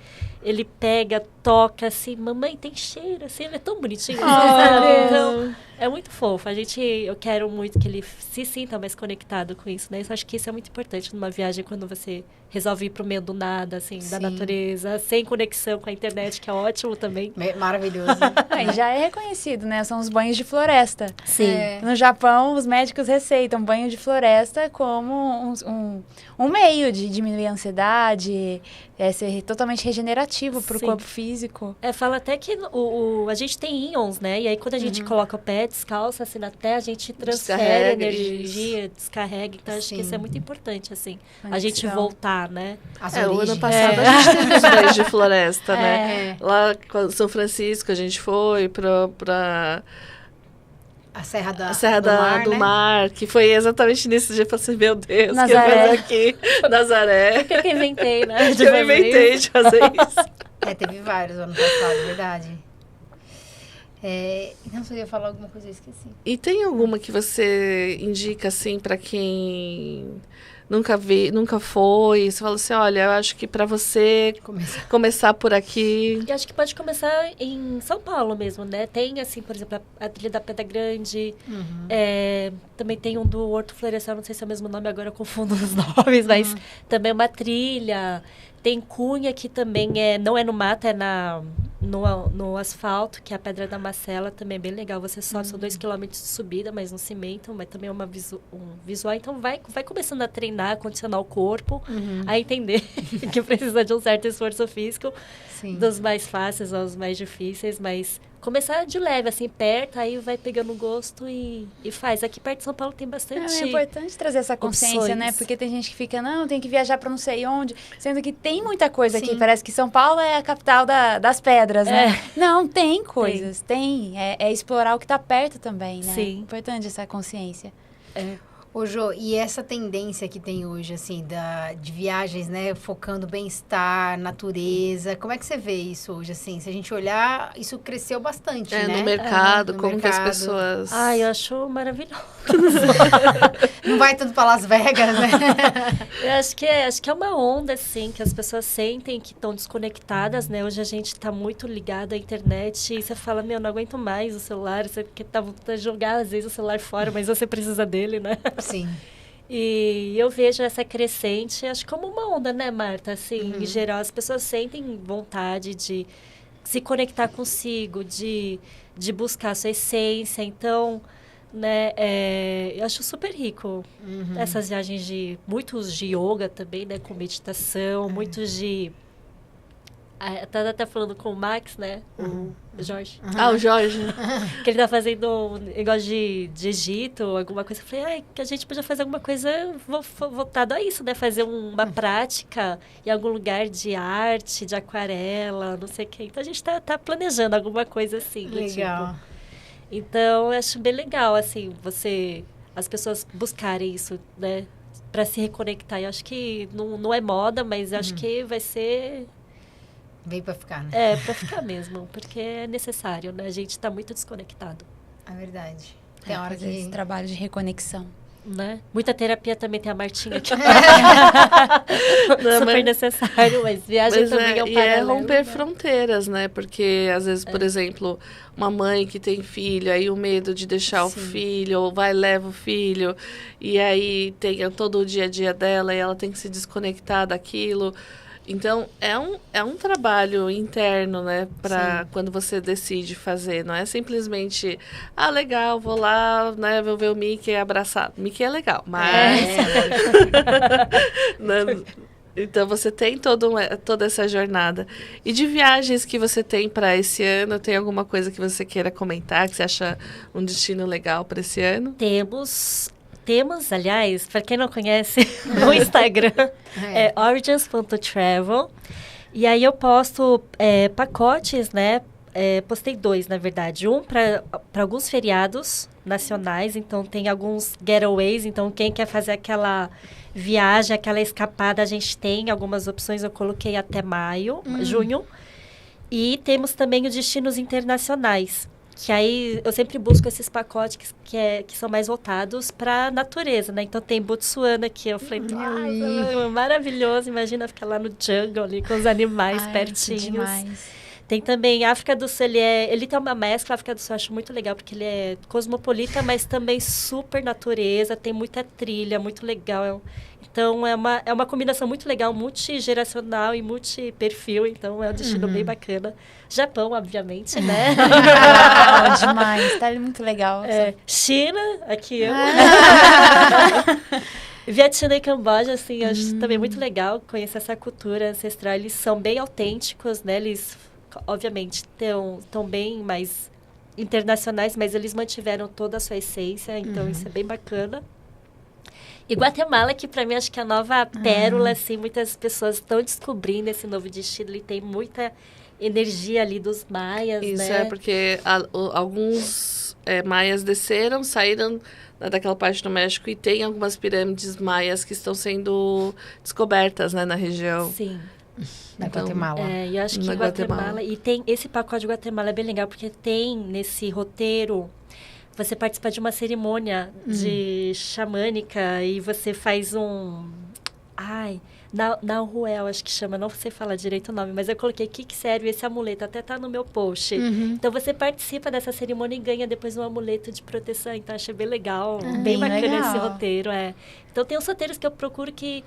pega, toca, assim, mamãe, tem cheiro, assim, ele é tão bonitinho, sabe? Então, é muito fofo. Eu quero muito que ele se sinta mais conectado com isso, né? Eu acho que isso é muito importante numa viagem, quando você resolve ir pro meio do nada, assim, da natureza, sem conexão com a internet, que é ótimo também. Maravilhoso. E já é reconhecido, né? São os banhos de floresta. Sim. No Japão, os médicos receitam banho de floresta como um meio de diminuir a ansiedade, ser totalmente regenerativo para o corpo físico. Fala até que a gente tem íons, né? E aí, quando a gente coloca o pé descalço, assim, na terra, a gente transfere energia, descarrega. Então, acho que isso é muito importante, assim. A gente voltar, lá, né? O ano passado a gente teve os Mês de Floresta, né? Lá em São Francisco a gente foi pra a Serra do Mar, que foi exatamente nesse dia. Eu falei assim, meu Deus, Nazaré. que eu faço aqui? Nazaré. Que eu inventei, né? Eu inventei de fazer isso. Teve vários ano passado, verdade. Não, você ia falar alguma coisa, eu esqueci. E tem alguma que você indica, assim, para quem nunca foi? Você fala assim, olha, eu acho que para você começar por aqui... Eu acho que pode começar em São Paulo mesmo, né? Tem, assim, por exemplo, a Trilha da Pedra Grande. Também tem um do Horto Florestal, não sei se é o mesmo nome, agora eu confundo os nomes, mas também é uma trilha. Tem Cunha, que também não é no mato, é no asfalto, que é a Pedra da Macela, também é bem legal. Você sobe, são 2 km de subida, mas no cimento, mas também é um visual. Então, vai começando a treinar, a condicionar o corpo, a entender que precisa de um certo esforço físico, dos mais fáceis aos mais difíceis, mas começar de leve, assim, perto, aí vai pegando gosto e faz. Aqui perto de São Paulo tem bastante É importante trazer essa consciência, opções, né? Porque tem gente que fica, não, tem que viajar pra não sei onde, sendo que tem muita coisa aqui. Parece que São Paulo é a capital das pedras, né? Não, tem coisas, tem. É explorar o que tá perto também, né? Sim. Importante essa consciência. Ô, Jô, e essa tendência que tem hoje, assim, de viagens, né, focando bem-estar, natureza, como é que você vê isso hoje, assim? Se a gente olhar, isso cresceu bastante, né? No mercado, como que as pessoas... Eu acho maravilhoso. Não vai tanto para Las Vegas, né? Eu acho que é uma onda, assim, que as pessoas sentem que estão desconectadas, né? Hoje a gente está muito ligado à internet e você fala, não aguento mais o celular, você quer jogar, às vezes, o celular fora, mas você precisa dele, né? Sim. E eu vejo essa crescente, acho como uma onda, né, Marta? Assim, em geral, as pessoas sentem vontade de se conectar consigo, de buscar a sua essência. Então, né, eu acho super rico essas viagens muitos de yoga também, né, com meditação, muitos de... Tava até falando com o Max, né? O Jorge. O Jorge. Que ele tá fazendo um negócio de Egito, alguma coisa. Eu falei, que a gente podia fazer alguma coisa voltada a isso, né? Fazer uma prática em algum lugar de arte, de aquarela, não sei o quê. Então, a gente tá planejando alguma coisa assim. Legal. Tipo. Então, eu acho bem legal, assim, as pessoas buscarem isso, né? Pra se reconectar. Eu acho que não é moda, mas eu acho que vai ser... Veio pra ficar, né? Pra ficar mesmo, porque é necessário, né? A gente tá muito desconectado. É verdade. Tem hora que... esse trabalho de reconexão. Né? Muita terapia também, tem a Martinha aqui. Super necessário, mas viagem também é um paralelo. E romper fronteiras, né? Porque, às vezes, por exemplo, uma mãe que tem filho, aí o medo de deixar o filho, ou leva o filho, e aí tem todo o dia a dia dela, e ela tem que se desconectar daquilo. Então, é um trabalho interno, né? Para quando você decide fazer. Não é simplesmente, legal, vou lá, né? Vou ver o Mickey abraçado. Mickey é legal, mas... Então, você tem toda essa jornada. E de viagens que você tem para esse ano, tem alguma coisa que você queira comentar, que você acha um destino legal para esse ano? Temos, aliás, para quem não conhece, no Instagram, é origins.travel. E aí eu posto pacotes, né? Postei 2, na verdade. Um para alguns feriados nacionais, então tem alguns getaways. Então, quem quer fazer aquela viagem, aquela escapada, a gente tem algumas opções. Eu coloquei até junho. E temos também os destinos internacionais. Que aí eu sempre busco esses pacotes que são mais voltados para a natureza, né? Então tem Botsuana, que eu falei, maravilhoso, imagina ficar lá no jungle ali com os animais pertinhos. Tem também África do Sul, ele tem uma mescla, a África do Sul eu acho muito legal, porque ele é cosmopolita, mas também super natureza, tem muita trilha, muito legal. Então é uma combinação muito legal, multigeracional e multiperfil, então é um destino bem bacana. Japão, obviamente, né? Demais, tá muito legal. China, aqui eu. Vietnã e Camboja, assim, acho também muito legal conhecer essa cultura ancestral. Eles são bem autênticos, né? Eles, obviamente, estão bem mais internacionais, mas eles mantiveram toda a sua essência, então isso é bem bacana. E Guatemala, que para mim acho que é a nova pérola, assim, muitas pessoas estão descobrindo esse novo destino. Ele tem muita energia ali dos maias, Isso né? porque alguns maias desceram, saíram daquela parte do México e tem algumas pirâmides maias que estão sendo descobertas, né, na região. Sim. Na Guatemala. E eu acho que Guatemala... E tem esse pacote de Guatemala é bem legal, porque tem nesse roteiro... Você participa de uma cerimônia de xamânica e você faz um... Nahuel, acho que chama. Não sei falar direito o nome, mas eu coloquei que serve esse amuleto. Até tá no meu post. Então, você participa dessa cerimônia e ganha depois um amuleto de proteção. Então, achei bem legal. Bem bacana legal. Esse roteiro, Então, tem os roteiros que eu procuro que...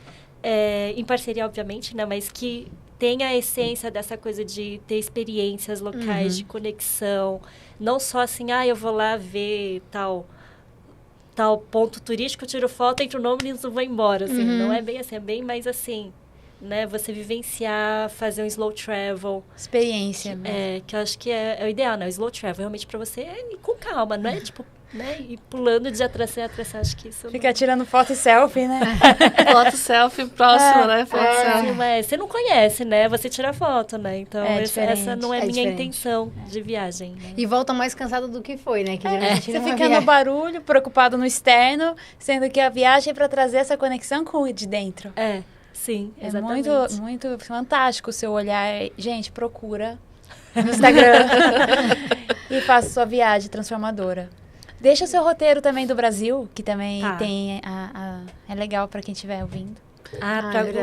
em parceria, obviamente, né? Mas que tenha a essência dessa coisa de ter experiências locais, de conexão. Não só assim, eu vou lá ver tal ponto turístico, eu tiro foto, entro no ônibus e vou embora. Assim. Não é bem assim, é bem mais assim, né? Você vivenciar, fazer um slow travel. Experiência. Que eu acho que é o ideal, né? O slow travel, realmente, pra você ir com calma. Não é, tipo... Né? E pulando de atração em atração, acho que isso... Fica tirando foto e selfie, né? Foto, selfie, próximo, né? Foto, selfie. Mas você não conhece, né? Você tira foto, né? Então, essa não é minha intenção de viagem. Né? E volta mais cansado do que foi, né? Que você fica no barulho, preocupado no externo, sendo que a viagem é para trazer essa conexão com o de dentro. Sim, exatamente. É muito fantástico o seu olhar. Gente, procura no Instagram e faça sua viagem transformadora. Deixa o seu roteiro também do Brasil, que também tem é legal para quem estiver ouvindo.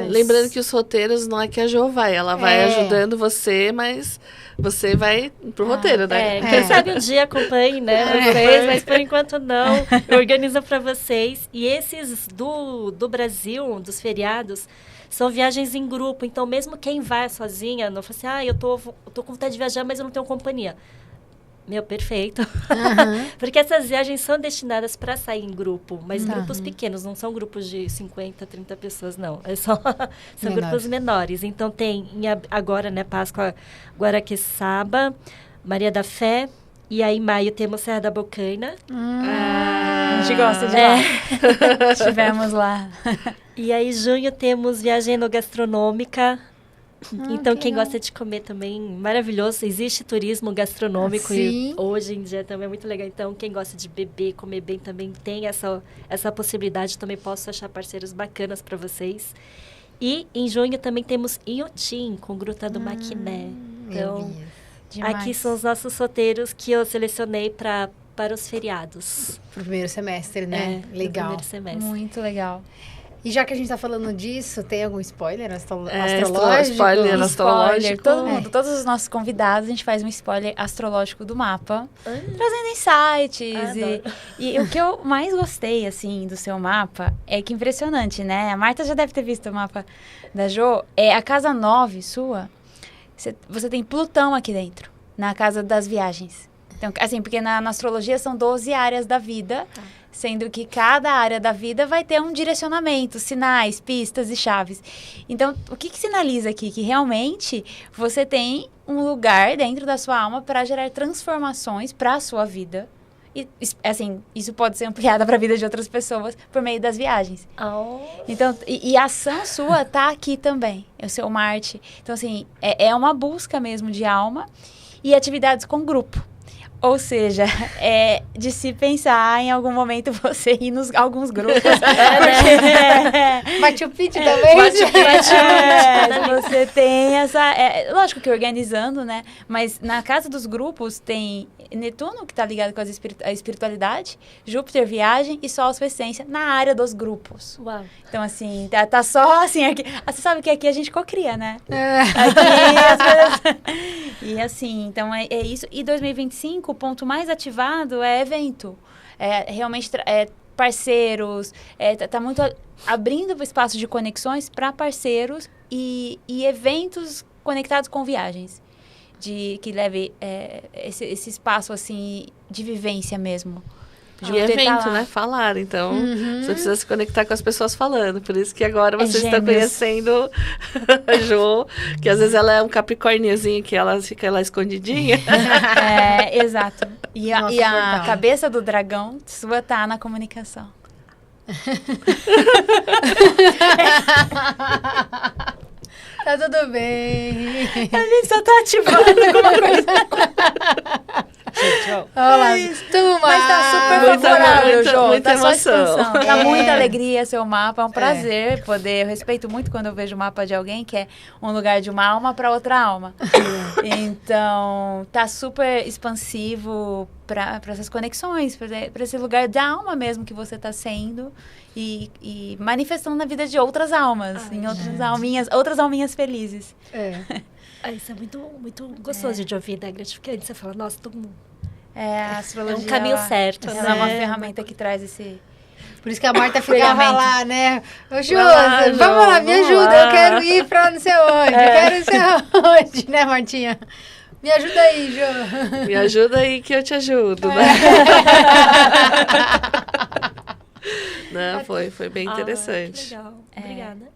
Lembrando que os roteiros não é que a Jo vai, ela vai ajudando você, mas você vai pro roteiro, né? Quem sabe um dia acompanhe, né, vocês, mas por enquanto não. Eu organizo para vocês. E esses do Brasil, dos feriados, são viagens em grupo. Então, mesmo quem vai sozinha, não fala assim, eu tô com vontade de viajar, mas eu não tenho companhia. Perfeito. Porque essas viagens são destinadas para sair em grupo, mas grupos pequenos, não são grupos de 50, 30 pessoas, não. São grupos menores. Então, tem agora, né, Páscoa, Guaraqueçaba, Maria da Fé, e aí em maio temos Serra da Bocaina. A gente gosta de lá. Estivemos lá. E aí em junho temos viagem enogastronômica. Então, quem gosta de comer também, maravilhoso. Existe turismo gastronômico e hoje em dia também é muito legal. Então, quem gosta de beber, comer bem também tem essa possibilidade. Também posso achar parceiros bacanas para vocês. E em junho também temos Inhotim, com Gruta do Maquiné. Então, aqui são os nossos roteiros que eu selecionei para os feriados. Pro primeiro semestre, né? Legal. Primeiro semestre. Muito legal. E já que a gente tá falando disso, tem algum spoiler astrológico? Spoiler astrológico. Todo mundo, todos os nossos convidados, a gente faz um spoiler astrológico do mapa, trazendo insights. E o que eu mais gostei, assim, do seu mapa, é que impressionante, né? A Marta já deve ter visto o mapa da Jo. É a casa 9 sua, você tem Plutão aqui dentro, na casa das viagens. Então, assim, porque na astrologia são 12 áreas da vida, sendo que cada área da vida vai ter um direcionamento, sinais, pistas e chaves. Então, o que sinaliza aqui? Que realmente você tem um lugar dentro da sua alma para gerar transformações para a sua vida. E, assim, isso pode ser ampliado para a vida de outras pessoas por meio das viagens. Então, e a ação sua tá aqui também, é o seu Marte. Então, assim, é uma busca mesmo de alma e atividades com grupo. Ou seja, de se pensar em algum momento você ir nos alguns grupos. Machu Picchu também. Você tem essa... lógico que organizando, né? Mas na casa dos grupos tem Netuno, que está ligado com a espiritualidade, Júpiter, viagem, e Sol, sua essência, na área dos grupos. Uau. Então, assim, tá só assim aqui. Você sabe que aqui a gente cocria, né? Aqui as coisas... E assim, então é isso. E 2025, o ponto mais ativado é evento. Realmente parceiros, tá muito abrindo o espaço de conexões para parceiros e eventos conectados com viagens. Que leve esse espaço, assim, de vivência mesmo. E evento, né? Falar. Então, você precisa se conectar com as pessoas falando. Por isso que agora vocês estão conhecendo a Jo, que às vezes ela é um capricórniozinho, que ela fica lá escondidinha. Exato. E a cabeça do dragão sua tá na comunicação. Tá tudo bem. A gente só tá ativando alguma coisa. Olá, mas tá super favorável, Jô. Muita Tá só emoção. expansão. Tá muita alegria seu mapa. É um prazer poder. Eu respeito muito quando eu vejo o mapa de alguém que é um lugar de uma alma para outra alma. Então, tá super expansivo para essas conexões, para esse lugar da alma mesmo que você tá sendo e manifestando na vida de outras almas, em outras alminhas felizes. Isso é muito, muito gostoso de ouvir, né? Gratificante. Você fala, nossa, todo mundo... A astrologia, é um caminho certo, ela né? é uma ferramenta que traz esse... Por isso que a Marta ficava lá, né? Ô, Ju, lá, vamos lá, me ajuda. lá. Eu quero ir pra não sei onde. Eu quero ir sei onde, né, Martinha? Me ajuda aí, Ju. Me ajuda aí que eu te ajudo, né? Não, foi bem interessante. Que legal. Obrigada.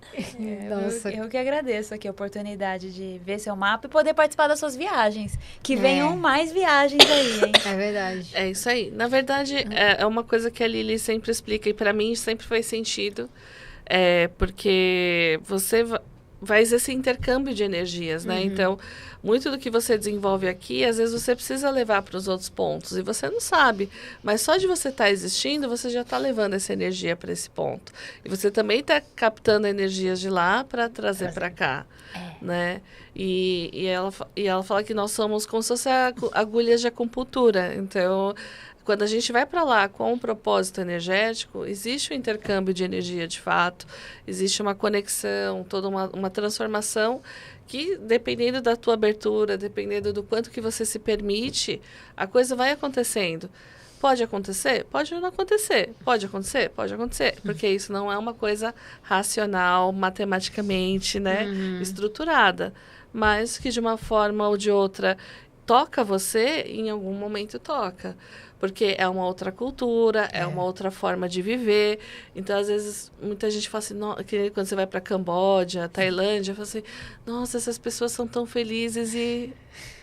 Nossa. Eu que agradeço aqui a oportunidade de ver seu mapa e poder participar das suas viagens. Que venham mais viagens aí, hein? É verdade. É isso aí. Na verdade, é uma coisa que a Lili sempre explica, e para mim sempre faz sentido, porque você faz esse intercâmbio de energias, né? Então, muito do que você desenvolve aqui, às vezes você precisa levar para os outros pontos, e você não sabe. Mas só de você estar existindo, você já está levando essa energia para esse ponto. E você também está captando energias de lá para trazer para cá, né? E ela fala que nós somos como se fossem agulhas de acupuntura. Então, quando a gente vai para lá com um propósito energético, existe um intercâmbio de energia de fato, existe uma conexão, toda uma transformação que, dependendo da tua abertura, dependendo do quanto que você se permite, a coisa vai acontecendo. Pode acontecer? Pode não acontecer. Pode acontecer? Pode acontecer. Porque isso não é uma coisa racional, matematicamente, né, estruturada. Mas que de uma forma ou de outra toca você, em algum momento toca. Porque é uma outra cultura, é uma outra forma de viver. Então, às vezes, muita gente fala assim, que quando você vai para Camboja, Tailândia, fala assim, nossa, essas pessoas são tão felizes e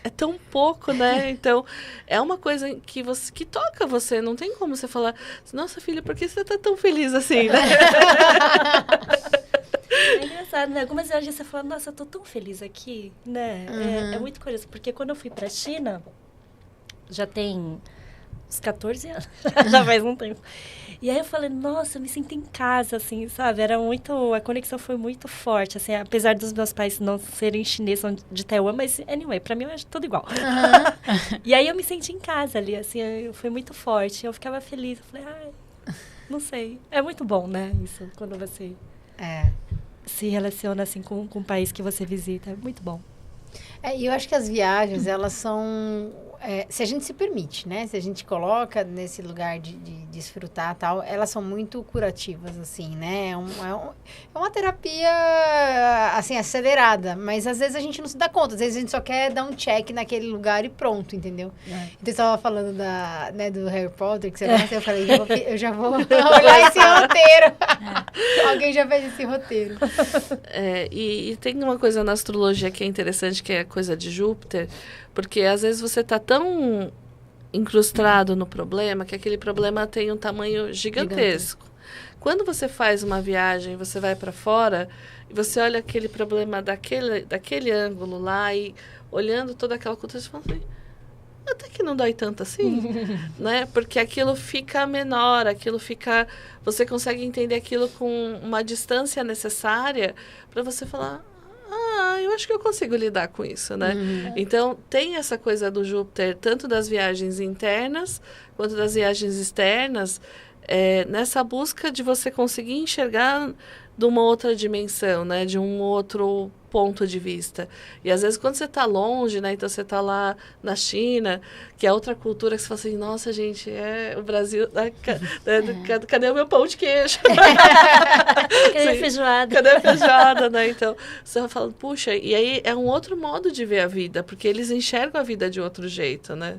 é tão pouco, né? Então, é uma coisa que toca você. Não tem como você falar, nossa, filha, por que você tá tão feliz assim, né? É engraçado, né? Algumas viagens você fala, nossa, eu tô tão feliz aqui, né? É muito curioso, porque quando eu fui pra China, já tem uns 14 anos, já faz um tempo. E aí eu falei, nossa, eu me sinto em casa, assim, sabe? A conexão foi muito forte, assim, apesar dos meus pais não serem chineses, são de Taiwan, mas, anyway, pra mim é tudo igual. E aí eu me senti em casa ali, assim, foi muito forte. Eu ficava feliz, eu falei, não sei. É muito bom, né, isso, quando você se relaciona, assim, com um país que você visita, é muito bom. E eu acho que as viagens, elas são... se a gente se permite, né? Se a gente coloca nesse lugar de desfrutar e tal, elas são muito curativas, assim, né? É uma terapia, assim, acelerada. Mas, às vezes, a gente não se dá conta. Às vezes, a gente só quer dar um check naquele lugar e pronto, entendeu? Então, você estava falando do Harry Potter, que você gosta. Eu falei, eu já vou olhar esse roteiro. Alguém já fez esse roteiro. E tem uma coisa na astrologia que é interessante, que é a coisa de Júpiter, porque às vezes você está tão incrustado no problema que aquele problema tem um tamanho gigantesco. Quando você faz uma viagem, você vai para fora e você olha aquele problema daquele ângulo lá e olhando toda aquela cultura, você fala assim, até que não dói tanto assim, né? Porque aquilo fica menor, você consegue entender aquilo com uma distância necessária para você falar, eu acho que eu consigo lidar com isso, né? Então, tem essa coisa do Júpiter, tanto das viagens internas, quanto das viagens externas, nessa busca de você conseguir enxergar de uma outra dimensão, né? De um outro ponto de vista. E, às vezes, quando você está longe, né? Então, você está lá na China, que é outra cultura, que você fala assim, nossa, gente, o Brasil... Cadê o meu pão de queijo? Cadê a feijoada? Cadê a feijoada, né? Então, você vai falando, puxa, e aí é um outro modo de ver a vida, porque eles enxergam a vida de outro jeito, né?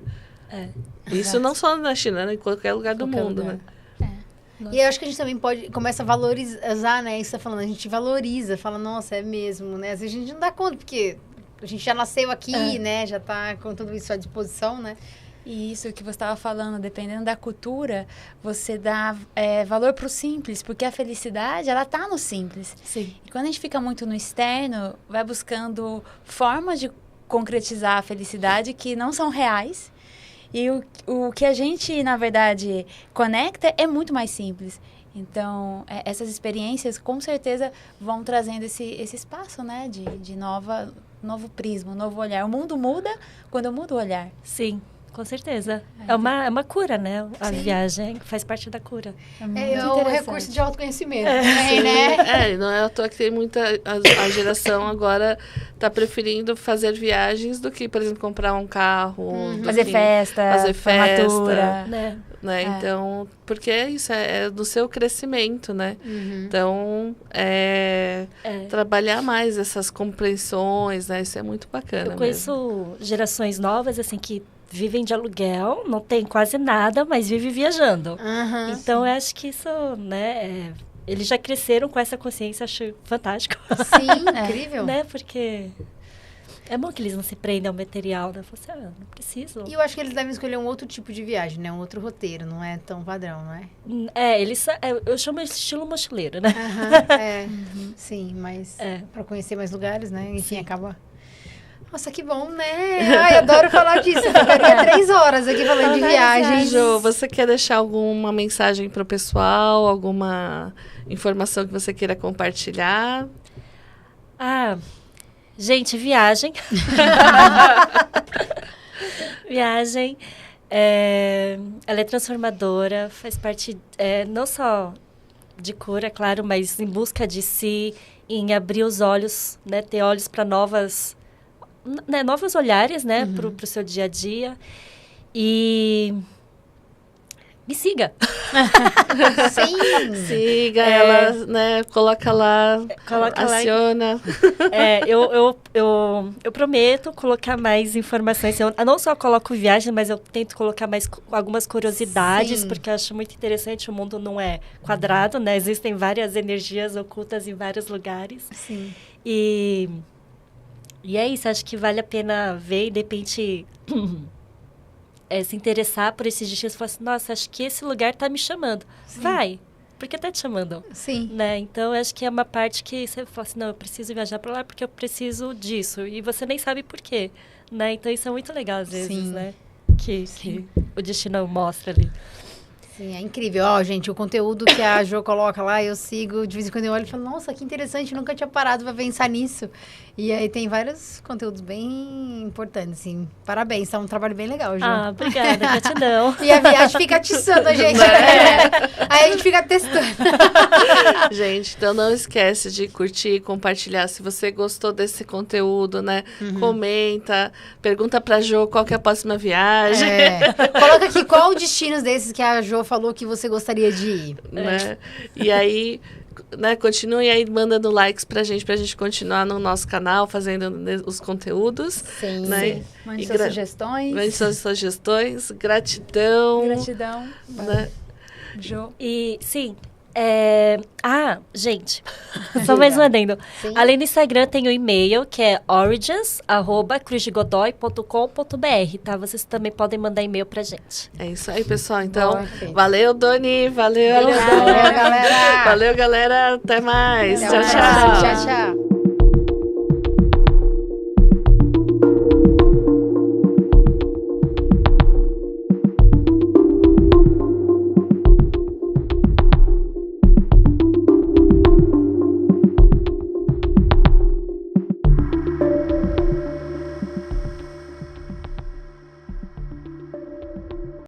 Isso não só na China, né? Em qualquer lugar do mundo, né? E eu acho que a gente também começa a valorizar, né? Isso que você tá falando, a gente valoriza, fala, nossa, é mesmo, né? Às vezes a gente não dá conta, porque a gente já nasceu aqui, né? Já tá com tudo isso à disposição, né? E isso que você estava falando, dependendo da cultura, você dá valor para o simples, porque a felicidade, ela tá no simples. Sim. E quando a gente fica muito no externo, vai buscando formas de concretizar a felicidade que não são reais. E o que a gente, na verdade, conecta é muito mais simples. Então, essas experiências, com certeza, vão trazendo esse espaço, né? De novo prisma, um novo olhar. O mundo muda quando eu mudo o olhar. Sim. Com certeza. É uma cura, né? A viagem faz parte da cura. É um recurso de autoconhecimento. Não é à toa que tem muita... A geração agora está preferindo fazer viagens do que, por exemplo, comprar um carro. Fazer festa, formatura. Né? Então, porque é isso, é do seu crescimento, né? Então, trabalhar mais essas compreensões, né? Isso é muito bacana. Eu conheço gerações novas, assim, que vivem de aluguel, não tem quase nada, mas vivem viajando. Então, eu acho que isso, né, eles já cresceram com essa consciência, acho fantástico. Sim, incrível. Né, porque é bom que eles não se prendem ao material, né? Você, não preciso. E eu acho que eles devem escolher um outro tipo de viagem, né? Um outro roteiro, não é tão padrão, não é? Eu chamo de estilo mochileiro, né? Sim, mas para conhecer mais lugares, né? Enfim, acaba... Nossa, que bom, né? Ai, adoro falar disso. Eu ficaria 3 horas aqui falando de viagens. Jo, você quer deixar alguma mensagem para o pessoal? Alguma informação que você queira compartilhar? Gente, viagem. Viagem. Ela é transformadora, faz parte não só de cura, claro, mas em busca de si, em abrir os olhos, né? Ter olhos para novos olhares, né, pro seu dia a dia. E me siga. Sim. Siga ela, né, coloca lá, aciona. Eu prometo colocar mais informações. Eu não só coloco viagem, mas eu tento colocar mais algumas curiosidades, porque eu acho muito interessante. O mundo não é quadrado, né? Existem várias energias ocultas em vários lugares. Sim. E é isso, acho que vale a pena ver e, de repente, se interessar por esses destinos e falar assim, nossa, acho que esse lugar está me chamando. Sim. Vai, porque está te chamando. Sim. Né? Então, acho que é uma parte que você fala assim, não, eu preciso viajar para lá porque eu preciso disso. E você nem sabe por quê. Né? Então, isso é muito legal, às vezes, Sim. né? Que o destino mostra ali. Sim, é incrível. Ó, gente, o conteúdo que a Jo coloca lá, eu sigo, de vez em quando eu olho e falo, nossa, que interessante, nunca tinha parado para pensar nisso. E aí tem vários conteúdos bem importantes, assim. Parabéns, tá um trabalho bem legal, Jo. Obrigada, gratidão. E a viagem fica atiçando a gente. Aí a gente fica testando. Gente, então não esquece de curtir e compartilhar. Se você gostou desse conteúdo, né? Comenta, pergunta pra Jo qual que é a próxima viagem. Coloca aqui qual destinos desses que a Jo falou que você gostaria de ir. Né? E aí, né, continue aí mandando likes pra gente continuar no nosso canal, fazendo os conteúdos. Sim. Né? Sim. Mande suas sugestões. Mande suas sugestões. Gratidão. Gratidão. Né? Jo. E, sim... gente, só mais um adendo. Sim. Além do Instagram, tem o e-mail, que é origins@cruzdegodoy.com.br, tá? Vocês também podem mandar e-mail pra gente. É isso aí, pessoal. Então, Perfeito. valeu, Doni. Valeu, Valeu, galera. Valeu, galera. Até mais. Até Tchau, mais. tchau. Tchau, tchau.